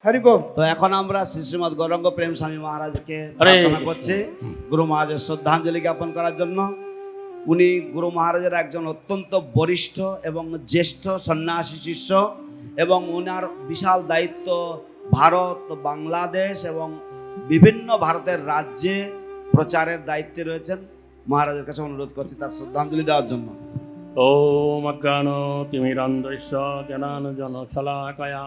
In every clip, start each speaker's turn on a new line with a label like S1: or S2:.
S1: হরি বল।
S2: তো এখন আমরা শ্রী শ্রীমৎ গৌরাঙ্গ প্রেম স্বামী মহারাজকে প্রার্থনা করছি গুরু মহারাজের শ্রদ্ধাঞ্জলি জ্ঞাপন করার জন্য। উনি গুরু মহারাজের একজন অত্যন্ত বরিষ্ঠ এবং জ্যেষ্ঠ সন্ন্যাসী শিষ্য, এবং ওনার বিশাল দায়িত্ব ভারত, বাংলাদেশ এবং বিভিন্ন ভারতের রাজ্যে প্রচারের দায়িত্বে রয়েছেন। মহারাজের কাছে অনুরোধ করছি তার শ্রদ্ধাঞ্জলি দেওয়ার জন্য।
S3: ওম অজ্ঞানতিমিরান্ধস্য জ্ঞানাঞ্জনশলাকয়া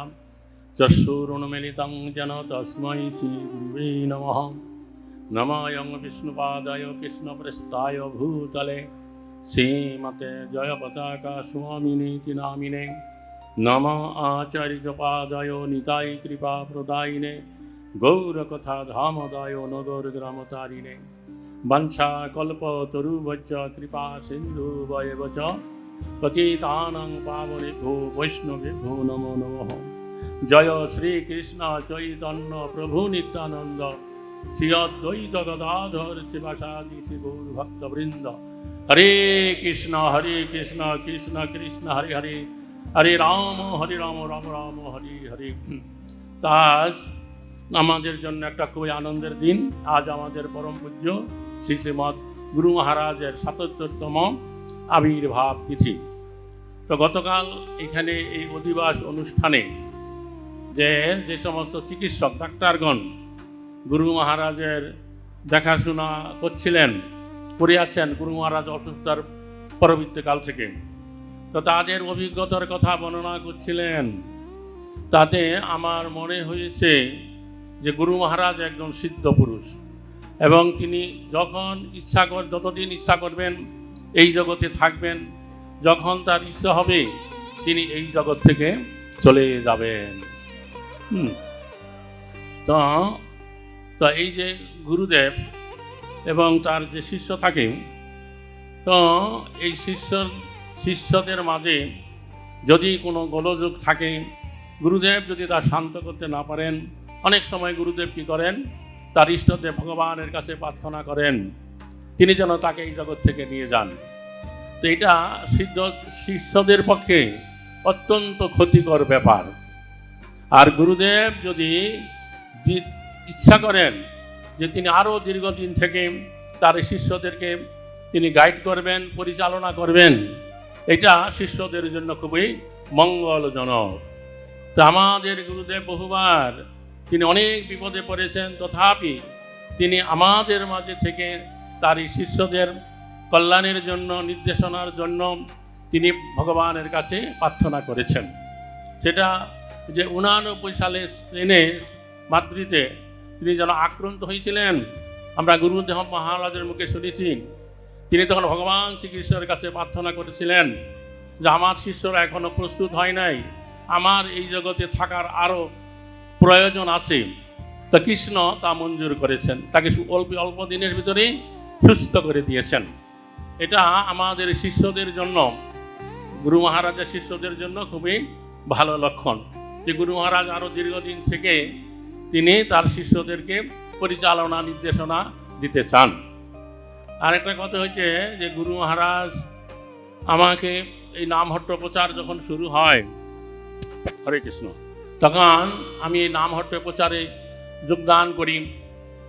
S3: চক্ষুरुन्मीलितं येन तस्मै श्रीगुरुवे नमः। नमोऽयं विष्णुपादाय कृष्णप्रेष्ठाय भूतले श्रीमते जयपताका स्वामिनेति नामिने। नमः आचार्यपादाय निताय कृपाप्रदायिने गौरकथाधामदाय नगरग्रामतारिणे। वंशाकल्पतरुभ्यश्च कृपा सिन्धुभ्येव च पतितानां पावनेभ्यो वैष्णवेभ्यो नमो नमः। जय श्री कृष्ण चैतन्य प्रभु नित्यानंद श्री अद्वैत गदाधर शिवासादि शिवौर भक्तवृंद। हरे कृष्ण कृष्ण कृष्ण हरे हरे, हरे राम राम राम हरे हरे। আজ আমাদের জন্য একটা খুবই আনন্দের দিন। আজ আমাদের পরম পূজ্য শ্রী শ্রীমৎ গুরু মহারাজের ৭৭তম আবির্ভাব তিথি। তো গতকাল এখানে এই অধিবাস অনুষ্ঠানে যে সমস্ত চিকিৎসক ডাক্তারগণ গুরু মহারাজের দেখাশোনা করে আছেন গুরু মহারাজ অসুস্থতার পরবর্তীকাল থেকে, তো তাদের অভিজ্ঞতার কথা বর্ণনা করছিলেন। তাতে আমার মনে হয়েছে যে গুরু মহারাজ একজন সিদ্ধ পুরুষ, এবং তিনি যতদিন ইচ্ছা করবেন এই জগতে থাকবেন, যখন তার ইচ্ছা হবে তিনি এই জগৎ থেকে চলে যাবেন। তো এই যে গুরুদেব এবং তার যে শিষ্য থাকে, তো এই শিষ্যদের মাঝে যদি কোনো গোলযোগ থাকে, গুরুদেব যদি তা শান্ত করতে না পারেন, অনেক সময় গুরুদেব কি করেন, তার ইষ্টদেব ভগবানের কাছে প্রার্থনা করেন তিনি যেন তাকে এই জগৎ থেকে নিয়ে যান। তো এটা শিষ্যদের পক্ষে অত্যন্ত ক্ষতিকর ব্যাপার। আর গুরুদেব যদি ইচ্ছা করেন যে তিনি আরও দীর্ঘদিন থেকে তার শিষ্যদেরকে তিনি গাইড করবেন, পরিচালনা করবেন, এটা শিষ্যদের জন্য খুবই মঙ্গলজনক। তো আমাদের গুরুদেব বহুবার তিনি অনেক বিপদে পড়েছেন, তথাপি তিনি আমাদের মাঝে থেকে তার এই শিষ্যদের কল্যাণের জন্য, নির্দেশনার জন্য তিনি ভগবানের কাছে প্রার্থনা করেছেন। সেটা যে 89 সালে মাতৃতে তিনি যেন আক্রান্ত হয়েছিলেন, আমরা গুরুদেব মহারাজের মুখে শুনেছি। তিনি তখন ভগবান শ্রীকৃষ্ণের কাছে প্রার্থনা করেছিলেন যে আমার শিষ্যরা এখনো প্রস্তুত হয় নাই, আমার এই জগতে থাকার আরও প্রয়োজন আছে। তা কৃষ্ণ তা মঞ্জুর করেছেন, তাকে অল্প দিনের ভিতরেই সুস্থ করে দিয়েছেন। এটা আমাদের শিষ্যদের জন্য, গুরু মহারাজের শিষ্যদের জন্য খুবই ভালো লক্ষণ যে গুরু মহারাজ আরও দীর্ঘদিন থেকে তিনি তার শিষ্যদেরকে পরিচালনা, নির্দেশনা দিতে চান। আর একটা কথা হচ্ছে যে গুরু মহারাজ আমাকে এই নামহট্ট প্রচার যখন শুরু হয়, হরে কৃষ্ণ, তখন আমি এই নামহট্ট প্রচারে যোগদান করি।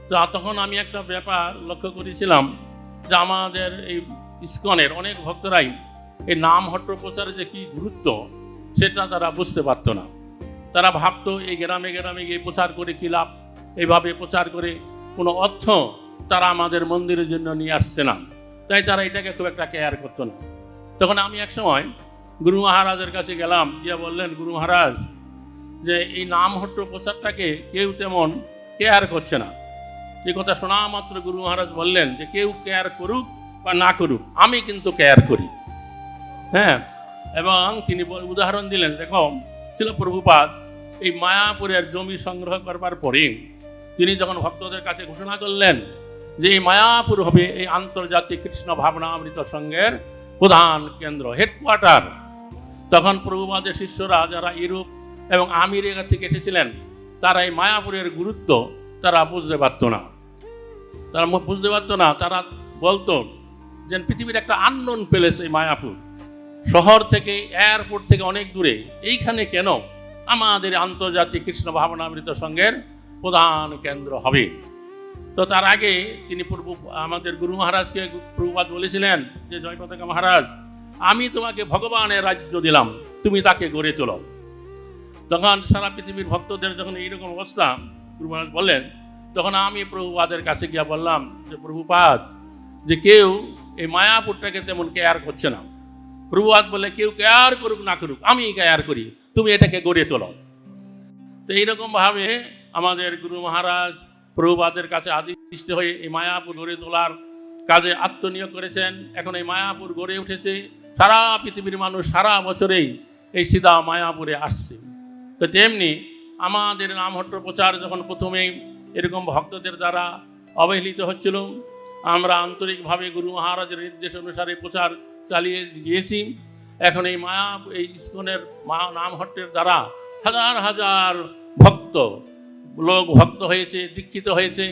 S3: তো তখন আমি একটা ব্যাপার লক্ষ্য করেছিলাম যে আমাদের এই ইস্কনের অনেক ভক্তরাই এই নামহট্ট প্রচারের যে কী গুরুত্ব সেটা তারা বুঝতে পারতো না। তারা ভাবতো এই গ্রামে গ্রামে গিয়ে প্রচার করে কী লাভ, এইভাবে প্রচার করে কোনো অর্থ তারা আমাদের মন্দিরের জন্য নিয়ে আসছে না, তাই তারা এটাকে খুব একটা কেয়ার করতো না। তখন আমি এক সময় গুরু মহারাজের কাছে গেলাম, গিয়ে বললেন, গুরু মহারাজ যে এই নামহট্ট প্রচারটাকে কেউ তেমন কেয়ার করছে না। এই কথা শোনা মাত্র গুরু মহারাজ বললেন যে কেউ কেয়ার করুক বা না করুক, আমি কিন্তু কেয়ার করি। হ্যাঁ, এবং তিনি উদাহরণ দিলেন, দেখো ছিল প্রভুপাদ এই মায়াপুরের জমি সংগ্রহ করবার পরে তিনি যখন ভক্তদের কাছে ঘোষণা করলেন যে এই মায়াপুর হবে এই আন্তর্জাতিক কৃষ্ণ ভাবনামৃত সংঘের প্রধান কেন্দ্র, হেডকোয়ার্টার, তখন প্রভুপাদের শিষ্যরা যারা ইউরোপ এবং আমেরিকা থেকে এসেছিলেন তারা এই মায়াপুরের গুরুত্ব তারা বুঝতে পারতো না। তারা বলতো যে পৃথিবীর একটা আননোন প্লেস এই মায়াপুর, শহর থেকে, এয়ারপোর্ট থেকে অনেক দূরে, এইখানে কেন আমাদের আন্তর্জাতিক কৃষ্ণ ভাবনামৃত সংঘের প্রধান কেন্দ্র হবে। তো তার আগে তিনি আমাদের গুরু মহারাজকে প্রভুপাদ বলেছিলেন যে জয় পতাকা মহারাজ, আমি তোমাকে ভগবানের রাজ্য দিলাম, তুমি তাকে গড়ে তোলো। তখন সারা পৃথিবীর ভক্তদের যখন এইরকম অবস্থা গুরু মহারাজ বললেন, তখন আমি প্রভুপাদের কাছে গিয়ে বললাম যে প্রভুপাদ, যে কেউ এই মায়াপুরটাকে তেমন কেয়ার করছে না। প্রভুপাদ বলে, কেউ কেয়ার করুক না করুক, আমি কেয়ার করি, তুমি এটাকে গড়ে তোলো। তো এইরকমভাবে আমাদের গুরু মহারাজ প্রভুপাদের কাছে আদিষ্ট হয়ে এই মায়াপুর গড়ে তোলার কাজে আত্মনিয়োগ করেছেন। এখন এই মায়াপুর গড়ে উঠেছে, সারা পৃথিবীর মানুষ সারা বছরেই এই সিধা মায়াপুরে আসছে। তো তেমনি আমাদের নামহট্ট প্রচার যখন প্রথমেই এরকম ভক্তদের দ্বারা অবহেলিত হচ্ছিল, আমরা আন্তরিকভাবে গুরু মহারাজের নির্দেশ অনুসারে প্রচার চালিয়ে গিয়েছি। এখন এই এই ইস্কনের নামহট্টের দ্বারা হাজার হাজার ভক্ত হয়েছে, দীক্ষিত হয়েছে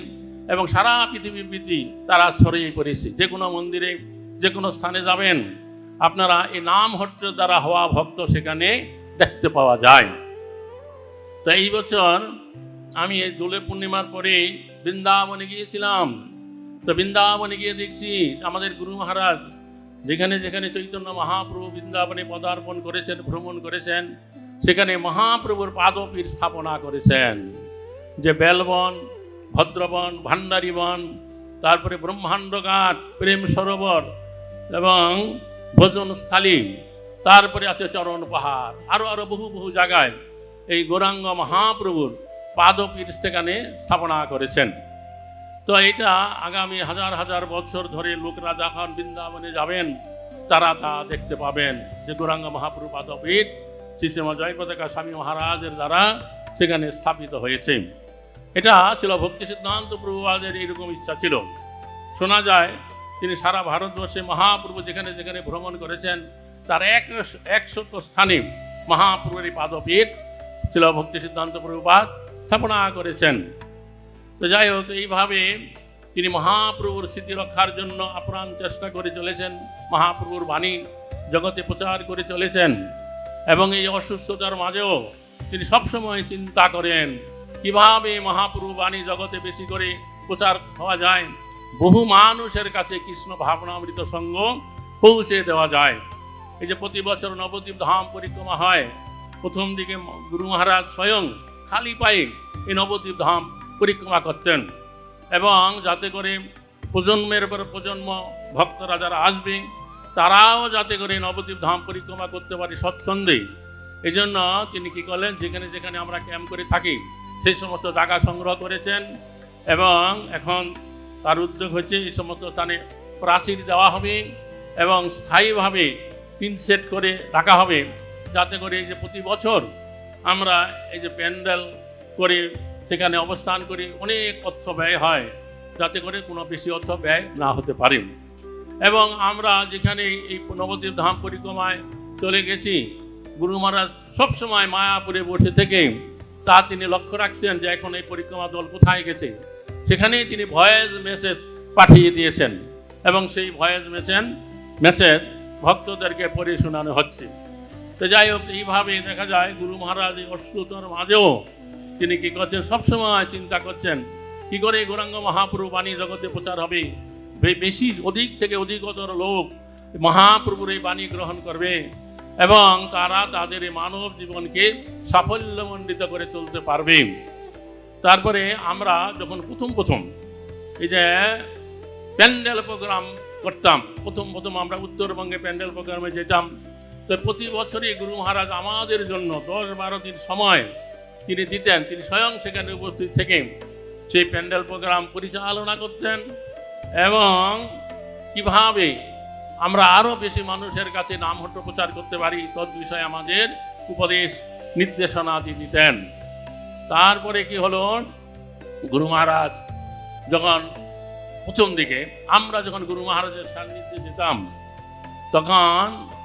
S3: এবং সারা পৃথিবীব্যাপী তারা ছড়িয়ে পড়েছে। যে কোনো মন্দিরে, যে কোনো স্থানে যাবেন, আপনারা এই নামহট্টের দ্বারা হওয়া ভক্ত সেখানে দেখতে পাওয়া যায়। তো এই বছর আমি এই দোলে পূর্ণিমার পরে বৃন্দাবনে গিয়েছিলাম। তো বৃন্দাবনে গিয়ে দেখছি আমাদের গুরু মহারাজ যেখানে যেখানে চৈতন্য মহাপ্রভু বৃন্দাবনে পদার্পণ করেছেন, ভ্রমণ করেছেন, সেখানে মহাপ্রভুর পাদপীঠ স্থাপনা করেছেন। যে বেলবন, ভদ্রবন, ভান্ডারীবন, তারপরে ব্রহ্মাণ্ডঘাট, প্রেম সরোবর এবং ভোজনস্থলী, তারপরে আছে চরণ পাহাড়, আরো বহু বহু জায়গায় এই গৌরাঙ্গ মহাপ্রভুর পাদপীঠ সেখানে স্থাপনা করেছেন। তো এটা আগামী হাজার হাজার বছর ধরে লোকরা যখন বৃন্দাবনে যাবেন তারা তা দেখতে পাবেন যে গৌরাঙ্গ মহাপ্রভু পাদপীঠ শ্রীশ্রীমা জয় পতাকা স্বামী মহারাজের দ্বারা সেখানে স্থাপিত হয়েছে। এটা ছিল ভক্তি সিদ্ধান্ত প্রভুপাদের এইরকম ইচ্ছা ছিল। শোনা যায় তিনি সারা ভারতবর্ষে মহাপ্রভু যেখানে যেখানে ভ্রমণ করেছেন তার 100 স্থানে মহাপ্রভুর এই পাদপীঠ ছিল ভক্তি সিদ্ধান্ত প্রভুপাদ স্থাপনা করেছেন। তো যাই হোক, এইভাবে তিনি মহাপ্রভুর স্মৃতি রক্ষার জন্য আপ্রাণ চেষ্টা করে চলেছেন, মহাপ্রভুর বাণী জগতে প্রচার করে চলেছেন এবং এই অসুস্থতার মাঝেও তিনি সবসময় চিন্তা করেন কিভাবে মহাপ্রভু বাণী জগতে বেশি করে প্রচার হওয়া যায়, বহু মানুষের কাছে কৃষ্ণ ভাবনামৃত সঙ্গ পৌঁছে দেওয়া যায়। এই যে প্রতি বছর নবদ্বীপ ধাম পরিক্রমা হয়, প্রথম দিকে গুরু মহারাজ স্বয়ং খালি পায়ে এই নবদ্বীপ ধাম পরিক্রমা করতেন এবং যাতে করে প্রজন্মের পর প্রজন্ম ভক্তরা যারা আসবে তারাও যাতে করে নবদ্বীপ ধাম পরিক্রমা করতে পারে স্বচ্ছন্দে, এই জন্য তিনি কী করলেন, যেখানে যেখানে আমরা ক্যাম্প করে থাকি সেই সমস্ত জায়গা সংগ্রহ করেছেন এবং এখন তার উদ্যোগ হচ্ছে এই সমস্ত স্থানে প্রাচীর দেওয়া হবে এবং স্থায়ীভাবে টিন সেট করে রাখা হবে, যাতে করে এই যে প্রতি বছর আমরা এই যে প্যান্ডেল করে সেখানে অবস্থান করি অনেক অর্থ ব্যয় হয়, যাতে করে কোনো বেশি অর্থ ব্যয় না হতে পারে। এবং আমরা যেখানে এই নবদ্বীপ ধাম পরিক্রমায় চলে গেছি, গুরু মহারাজ সবসময় মায়াপুরে বসে থেকে তা তিনি লক্ষ্য রাখছেন যে এখন এই পরিক্রমা দল কোথায় গেছে, সেখানেই তিনি ভয়েস মেসেজ পাঠিয়ে দিয়েছেন এবং সেই ভয়েস মেসেজ ভক্তদেরকে পড়ে শোনানো হচ্ছে। তো যাই হোক, এইভাবে দেখা যায় গুরু মহারাজ এই অসুস্থতার মাঝেও তিনি কী করছেন, সবসময় চিন্তা করছেন কী করে গৌরাঙ্গ মহাপ্রভু বাণী জগতে প্রচার হবে, বেশি অধিক থেকে অধিকতর লোক মহাপ্রভুর এই বাণী গ্রহণ করবে এবং তারা তাদের এই মানব জীবনকে সাফল্যমণ্ডিত করে তুলতে পারবে। তারপরে আমরা যখন প্রথম এই যে প্যান্ডেল প্রোগ্রাম করতাম, প্রথম আমরা উত্তরবঙ্গে প্যান্ডেল প্রোগ্রামে যেতাম, তো প্রতি বছরই গুরু মহারাজ আমাদের জন্য 10-12 দিন সময় তিনি দিতেন, তিনি স্বয়ং সেখানে উপস্থিত থেকে সেই প্যান্ডেল প্রোগ্রাম পরিচালনা করতেন এবং কিভাবে আমরা আরও বেশি মানুষের কাছে নামহট্ট প্রচার করতে পারি তদ বিষয়ে আমাদের উপদেশ নির্দেশনা দিতেন। তারপরে কি হলো, গুরু মহারাজ যখন প্রথম দিকে আমরা যখন গুরু মহারাজের সান্নিধ্যে যেতাম তখন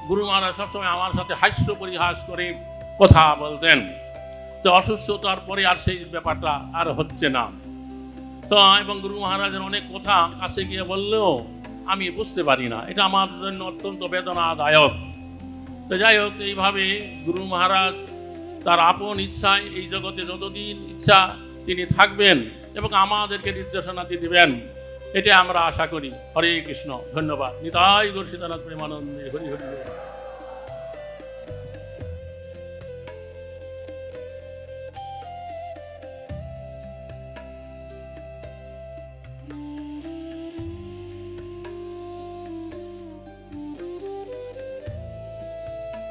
S3: গুরু মহারাজ সবসময় আমার সাথে হাস্য পরিহাস করে কথা বলতেন। তো অসুস্থতার পরে আর সেই ব্যাপারটা আর হচ্ছে না। তো এবং গুরু মহারাজের অনেক কথা কাছে গিয়ে বললেও আমি বুঝতে পারি না, এটা আমার জন্য অত্যন্ত বেদনাদায়ক। তো যাই হোক, এইভাবে গুরু মহারাজ তার আপন ইচ্ছায় এই জগতে যতদিন ইচ্ছা তিনি থাকবেন এবং আমাদেরকে নির্দেশনা দিবেন, এটা আমরা আশা করি। হরে কৃষ্ণ। ধন্যবাদ। নিতাই গৌর সীতানাথ প্রেমানন্দে। হরি হরি বল।